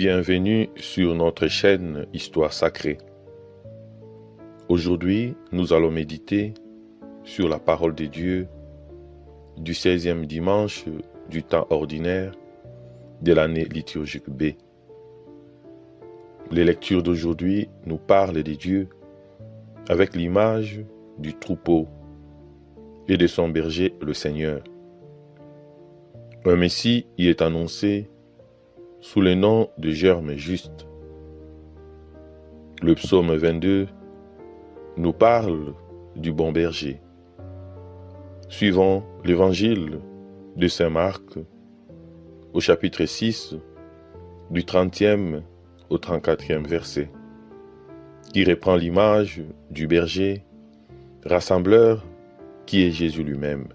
Bienvenue sur notre chaîne Histoire sacrée. Aujourd'hui, nous allons méditer sur la parole de Dieu du 16e dimanche du temps ordinaire de l'année liturgique B. Les lectures d'aujourd'hui nous parlent de Dieu avec l'image du troupeau et de son berger, le Seigneur. Un Messie y est annoncé sous le nom de germe juste. Le psaume 22 nous parle du bon berger. Suivons l'évangile de saint Marc au chapitre 6 du 30e au 34e verset, qui reprend l'image du berger rassembleur qui est Jésus lui-même.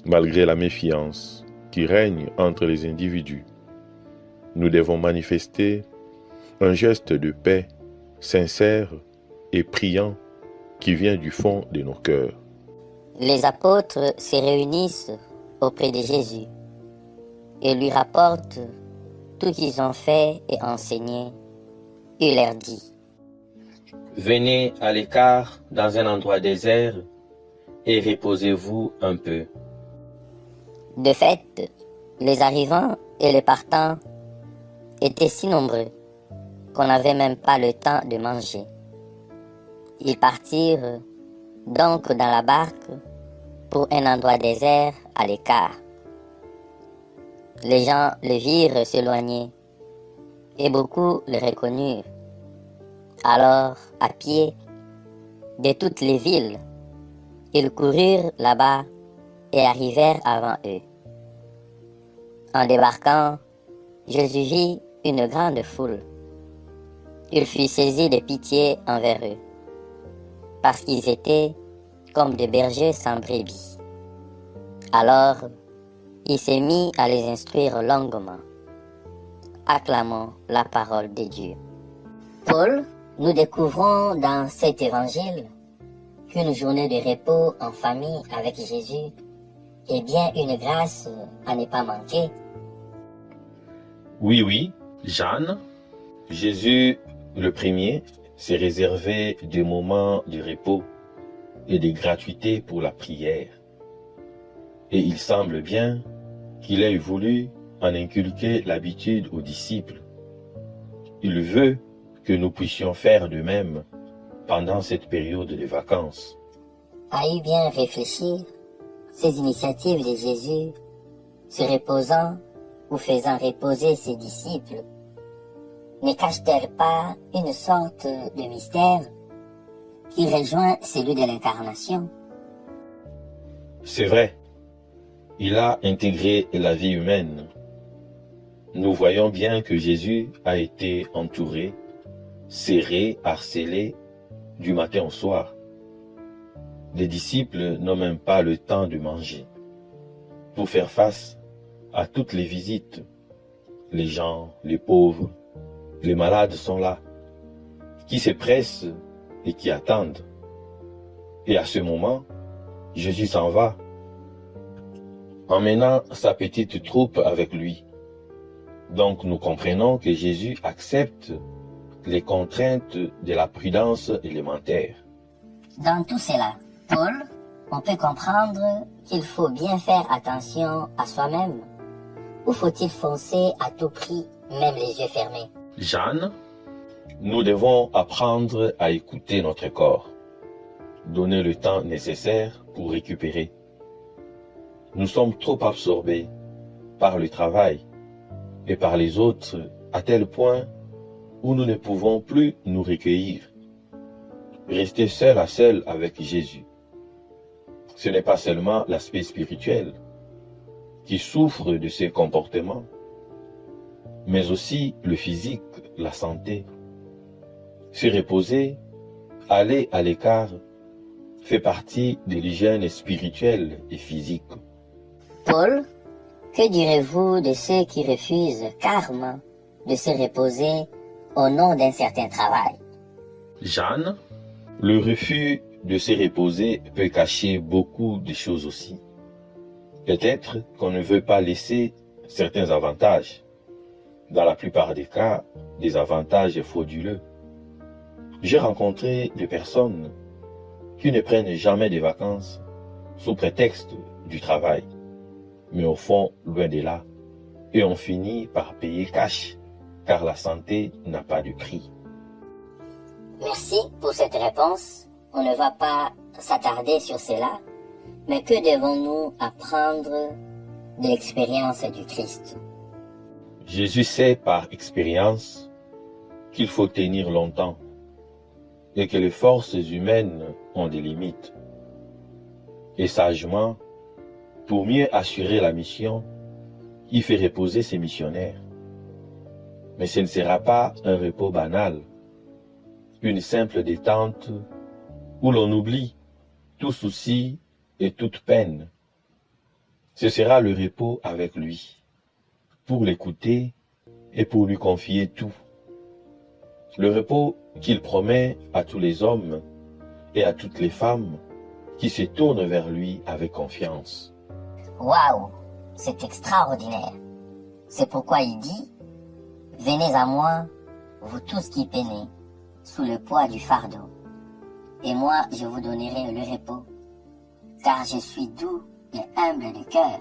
Malgré la méfiance qui règne entre les individus, nous devons manifester un geste de paix sincère et priant qui vient du fond de nos cœurs. Les apôtres se réunissent auprès de Jésus et lui rapportent tout qu'ils ont fait et enseigné. Il leur dit: Venez à l'écart dans un endroit désert et reposez-vous un peu. De fait, les arrivants et les partants étaient si nombreux qu'on n'avait même pas le temps de manger. Ils partirent donc dans la barque pour un endroit désert à l'écart. Les gens le virent s'éloigner et beaucoup le reconnurent. Alors, à pied, de toutes les villes, ils coururent là-bas et arrivèrent avant eux. En débarquant, Jésus vit une grande foule. Il fut saisi de pitié envers eux, parce qu'ils étaient comme des bergers sans brebis. Alors, il s'est mis à les instruire longuement. Acclamons la parole de Dieu. Paul, nous découvrons dans cet évangile qu'une journée de repos en famille avec Jésus est bien une grâce à ne pas manquer. Oui, Jeanne, Jésus le premier s'est réservé des moments de repos et de gratuité pour la prière. Et il semble bien qu'il ait voulu en inculquer l'habitude aux disciples. Il veut que nous puissions faire de même pendant cette période de vacances. À y bien réfléchir, ces initiatives de Jésus, se reposant ou faisant reposer ses disciples, ne cachent-elles pas une sorte de mystère qui rejoint celui de l'incarnation? C'est vrai, il a intégré la vie humaine. Nous voyons bien que Jésus a été entouré, serré, harcelé, du matin au soir. Les disciples n'ont même pas le temps de manger. Pour faire face à toutes les visites, les gens, les pauvres, les malades sont là, qui se pressent et qui attendent. Et à ce moment, Jésus s'en va, emmenant sa petite troupe avec lui. Donc nous comprenons que Jésus accepte les contraintes de la prudence élémentaire. Dans tout cela, Paul, on peut comprendre qu'il faut bien faire attention à soi-même. Ou faut-il foncer à tout prix, même les yeux fermés? Jeanne, nous devons apprendre à écouter notre corps, donner le temps nécessaire pour récupérer. Nous sommes trop absorbés par le travail et par les autres à tel point où nous ne pouvons plus nous recueillir. Rester seul à seul avec Jésus, ce n'est pas seulement l'aspect spirituel qui souffre de ces comportements, mais aussi le physique, la santé. Se reposer, aller à l'écart, fait partie de l'hygiène spirituelle et physique. Paul, que direz-vous de ceux qui refusent carrément de se reposer au nom d'un certain travail? Jeanne, le refus de se reposer peut cacher beaucoup de choses aussi. Peut-être qu'on ne veut pas laisser certains avantages, dans la plupart des cas, des avantages frauduleux. J'ai rencontré des personnes qui ne prennent jamais de vacances sous prétexte du travail, mais au fond, loin de là, et on finit par payer cash, car la santé n'a pas de prix. Merci pour cette réponse. On ne va pas s'attarder sur cela, mais que devons-nous apprendre de l'expérience du Christ? Jésus sait par expérience qu'il faut tenir longtemps et que les forces humaines ont des limites. Et sagement, pour mieux assurer la mission, il fait reposer ses missionnaires. Mais ce ne sera pas un repos banal, une simple détente où l'on oublie tout souci et toute peine. Ce sera le repos avec lui, pour l'écouter et pour lui confier tout. Le repos qu'il promet à tous les hommes et à toutes les femmes qui se tournent vers lui avec confiance. Waouh, c'est extraordinaire. C'est pourquoi il dit, « Venez à moi, vous tous qui peinez, sous le poids du fardeau, et moi je vous donnerai le repos, car je suis doux et humble de cœur. »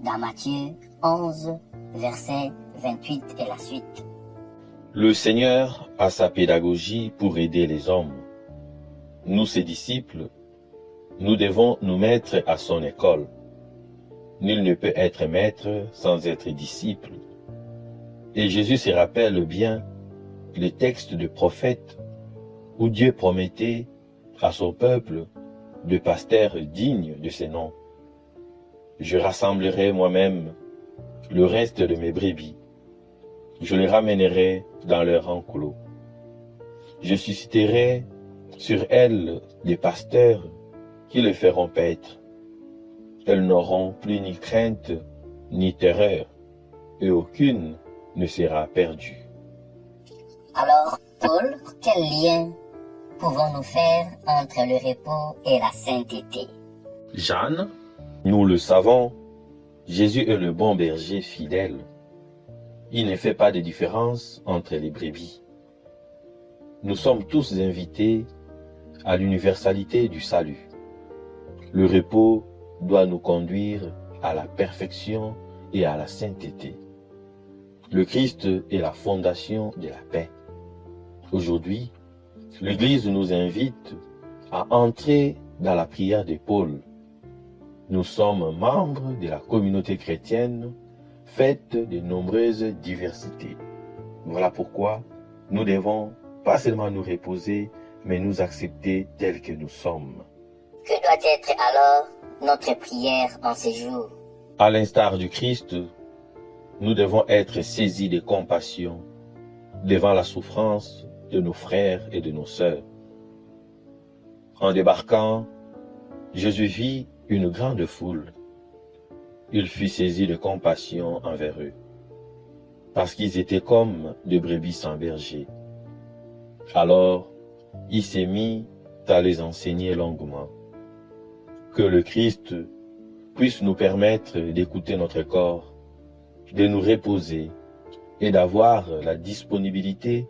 Dans Matthieu 11, verset 28 et la suite. Le Seigneur a sa pédagogie pour aider les hommes. Nous, ses disciples, nous devons nous mettre à son école. Nul ne peut être maître sans être disciple. Et Jésus se rappelle bien les textes de prophètes où Dieu promettait à son peuple de pasteurs dignes de ses noms. Je rassemblerai moi-même le reste de mes brebis. Je les ramènerai dans leur enclos. Je susciterai sur elles des pasteurs qui les feront paître. Elles n'auront plus ni crainte ni terreur, et aucune ne sera perdue. Alors, Paul, quel lien pouvons-nous faire entre le repos et la sainteté? Jeanne, nous le savons, Jésus est le bon berger fidèle. Il ne fait pas de différence entre les brebis. Nous sommes tous invités à l'universalité du salut. Le repos doit nous conduire à la perfection et à la sainteté. Le Christ est la fondation de la paix. Aujourd'hui, l'Église nous invite à entrer dans la prière de Paul. Nous sommes membres de la communauté chrétienne faite de nombreuses diversités. Voilà pourquoi nous devons pas seulement nous reposer, mais nous accepter tels que nous sommes. Que doit être alors notre prière en ces jours? À l'instar du Christ, nous devons être saisis de compassion devant la souffrance de nos frères et de nos sœurs. En débarquant, Jésus vit une grande foule. Il fut saisi de compassion envers eux, parce qu'ils étaient comme des brebis sans berger. Alors, il s'est mis à les enseigner longuement. Que le Christ puisse nous permettre d'écouter notre corps, de nous reposer et d'avoir la disponibilité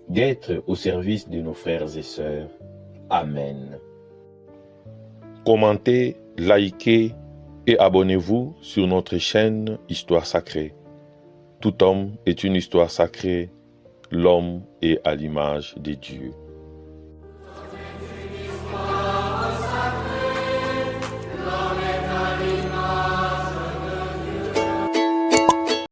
d'être au service de nos frères et sœurs. Amen. Commentez, likez et abonnez-vous sur notre chaîne Histoire Sacrée. Tout homme est une histoire sacrée, l'homme est à l'image de Dieu.